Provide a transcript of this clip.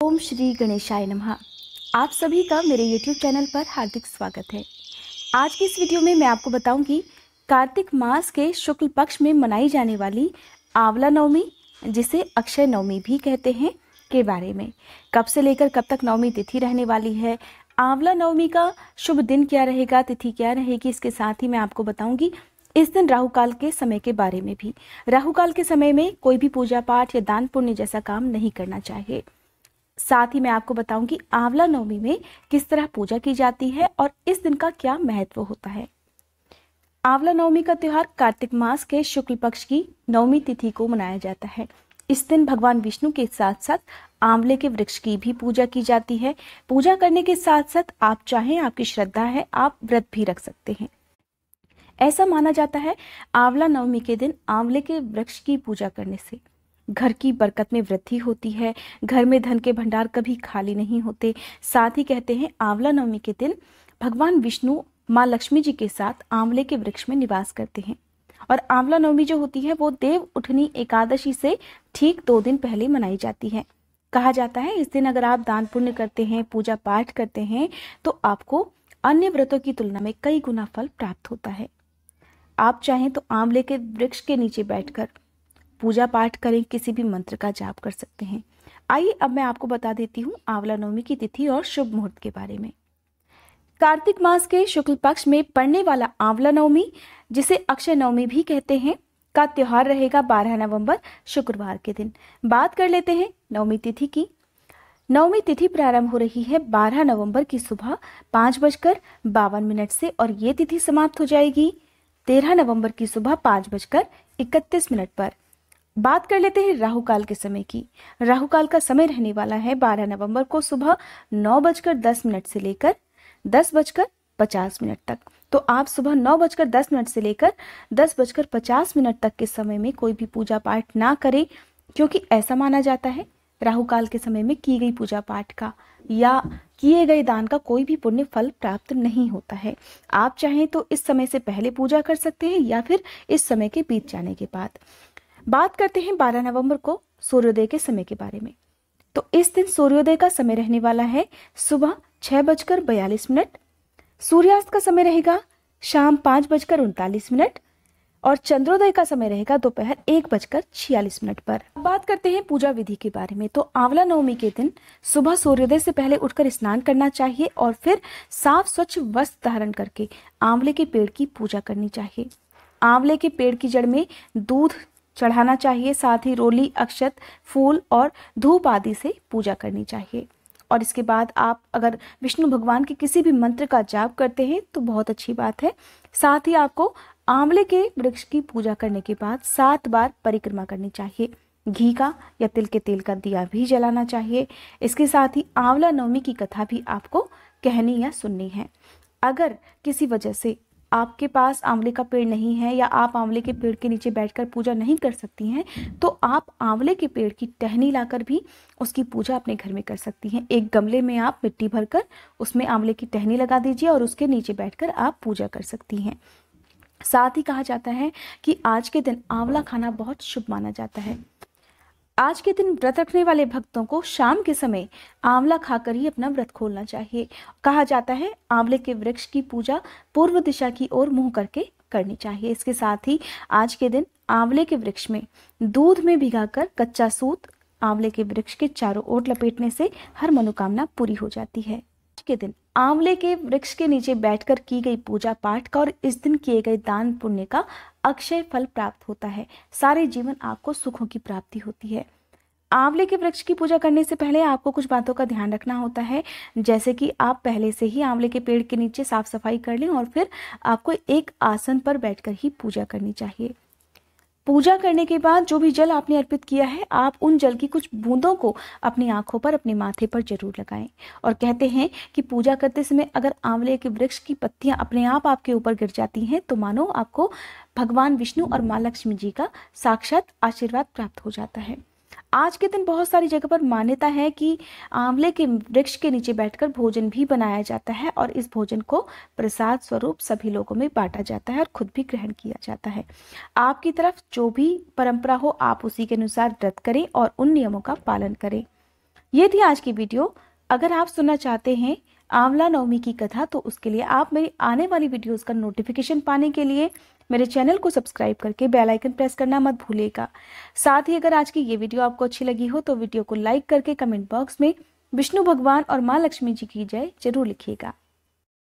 ओम श्री गणेशाय नमः। आप सभी का मेरे YouTube चैनल पर हार्दिक स्वागत है। आज की इस वीडियो में मैं आपको बताऊंगी कार्तिक मास के शुक्ल पक्ष में मनाई जाने वाली आंवला नवमी, जिसे अक्षय नवमी भी कहते हैं, के बारे में। कब से लेकर कब तक नवमी तिथि रहने वाली है, आंवला नवमी का शुभ दिन क्या रहेगा, तिथि क्या रहेगी, इसके साथ ही मैं आपको बताऊंगी इस दिन राहु काल के समय के बारे में भी। राहु काल के समय में कोई भी पूजा पाठ या दान पुण्य जैसा काम नहीं करना चाहिए। साथ ही मैं आपको बताऊंगी आंवला नवमी में किस तरह पूजा की जाती है और इस दिन का क्या महत्व होता है। आंवला नवमी का त्योहार कार्तिक मास के शुक्ल पक्ष की नवमी तिथि को मनाया जाता है। इस दिन भगवान विष्णु के साथ साथ आंवले के वृक्ष की भी पूजा की जाती है। पूजा करने के साथ साथ आप चाहें, आपकी श्रद्धा है, आप व्रत भी रख सकते हैं। ऐसा माना जाता है आंवला नवमी के दिन आंवले के वृक्ष की पूजा करने से घर की बरकत में वृद्धि होती है, घर में धन के भंडार कभी खाली नहीं होते। साथ ही कहते हैं आंवला नवमी के दिन भगवान विष्णु माँ लक्ष्मी जी के साथ आंवले के वृक्ष में निवास करते हैं। और आंवला नवमी जो होती है वो देव उठनी एकादशी से ठीक 2 दिन पहले मनाई जाती है। कहा जाता है इस दिन अगर आप दान पुण्य करते हैं, पूजा पाठ करते हैं, तो आपको अन्य व्रतों की तुलना में कई गुना फल प्राप्त होता है। आप चाहें तो आंवले के वृक्ष के नीचे बैठकर पूजा पाठ करें, किसी भी मंत्र का जाप कर सकते हैं। आइए अब मैं आपको बता देती हूँ आंवला नवमी की तिथि और शुभ मुहूर्त के बारे में। कार्तिक मास के शुक्ल पक्ष में पड़ने वाला आंवला नवमी, जिसे अक्षय नवमी भी कहते हैं, का त्योहार रहेगा 12 नवंबर शुक्रवार के दिन। बात कर लेते हैं नवमी तिथि की। नवमी तिथि प्रारंभ हो रही है 12 नवंबर की सुबह 5:52 से और ये तिथि समाप्त हो जाएगी 13 नवंबर की सुबह 5:31 पर। बात कर लेते हैं राहु काल के समय की। राहु काल का समय रहने वाला है 12 नवंबर को सुबह 9:10 से लेकर 10:50 तक। तो आप सुबह 9:10 से लेकर 10:50 तक के समय में कोई भी पूजा पाठ ना करें, क्योंकि ऐसा माना जाता है राहु काल के समय में की गई पूजा पाठ का या किए गए दान का कोई भी पुण्य फल प्राप्त नहीं होता है। आप चाहें तो इस समय से पहले पूजा कर सकते हैं या फिर इस समय के बीत जाने के बाद। बात करते हैं 12 नवंबर को सूर्योदय के समय के बारे में। तो इस दिन सूर्योदय का समय रहने वाला है सुबह 6:42। सूर्यास्त का समय रहेगा शाम 5:39 और चंद्रोदय का समय रहेगा दोपहर 1:46 पर। बात करते हैं पूजा विधि के बारे में। तो आंवला नवमी के दिन सुबह सूर्योदय से पहले उठकर स्नान करना चाहिए और फिर साफ स्वच्छ वस्त्र धारण करके आंवले के पेड़ की पूजा करनी चाहिए। आंवले के पेड़ की जड़ में दूध चढ़ाना चाहिए, साथ ही रोली, अक्षत, फूल और धूप आदि से पूजा करनी चाहिए। और इसके बाद आप अगर विष्णु भगवान के किसी भी मंत्र का जाप करते हैं तो बहुत अच्छी बात है। साथ ही आपको आंवले के वृक्ष की पूजा करने के बाद 7 बार परिक्रमा करनी चाहिए। घी का या तिल के तेल का दिया भी जलाना चाहिए। इसके साथ ही आंवला नवमी की कथा भी आपको कहनी या सुननी है। अगर किसी वजह से आपके पास आंवले का पेड़ नहीं है या आप आंवले के पेड़ के नीचे बैठकर पूजा नहीं कर सकती हैं, तो आप आंवले के पेड़ की टहनी लाकर भी उसकी पूजा अपने घर में कर सकती हैं। एक गमले में आप मिट्टी भरकर उसमें आंवले की टहनी लगा दीजिए और उसके नीचे बैठकर आप पूजा कर सकती हैं। साथ ही कहा जाता है कि आज के दिन आंवला खाना बहुत शुभ माना जाता है। आज के दिन व्रत रखने वाले भक्तों को शाम के समय आंवला खाकर ही अपना व्रत खोलना चाहिए। कहा जाता है आंवले के वृक्ष की पूजा पूर्व दिशा की ओर मुंह करके करनी चाहिए। इसके साथ ही आज के दिन आंवले के वृक्ष में दूध में भिगाकर कच्चा सूत आंवले के वृक्ष के चारों ओर लपेटने से हर मनोकामना पूरी हो जाती है। आज के दिन आंवले के वृक्ष के नीचे बैठकर की गई पूजा पाठ का और इस दिन किए गए दान पुण्य का अक्षय फल प्राप्त होता है। सारे जीवन आपको सुखों की प्राप्ति होती है। आंवले के वृक्ष की पूजा करने से पहले आपको कुछ बातों का ध्यान रखना होता है, जैसे कि आप पहले से ही आंवले के पेड़ के नीचे साफ सफाई कर लें और फिर आपको एक आसन पर बैठकर ही पूजा करनी चाहिए। पूजा करने के बाद जो भी जल आपने अर्पित किया है, आप उन जल की कुछ बूंदों को अपनी आंखों पर, अपने माथे पर जरूर लगाएं। और कहते हैं कि पूजा करते समय अगर आंवले के वृक्ष की पत्तियां अपने आप आपके ऊपर गिर जाती हैं तो मानो आपको भगवान विष्णु और माँ लक्ष्मी जी का साक्षात आशीर्वाद प्राप्त हो जाता है। आज के दिन बहुत सारी जगह पर मान्यता है कि आंवले के वृक्ष के नीचे बैठकर भोजन भी बनाया जाता है और इस भोजन को प्रसाद स्वरूप सभी लोगों में बांटा जाता है और खुद भी ग्रहण किया जाता है। आपकी तरफ जो भी परंपरा हो आप उसी के अनुसार व्रत करें और उन नियमों का पालन करें। ये थी आज की वीडियो। अगर आप सुनना चाहते हैं आंवला नवमी की कथा, तो उसके लिए आप मेरी आने वाली वीडियोस का नोटिफिकेशन पाने के लिए मेरे चैनल को सब्सक्राइब करके बेल आइकन प्रेस करना मत भूलिएगा। साथ ही अगर आज की ये वीडियो आपको अच्छी लगी हो तो वीडियो को लाइक करके कमेंट बॉक्स में विष्णु भगवान और माँ लक्ष्मी जी की जय जरूर लिखिएगा।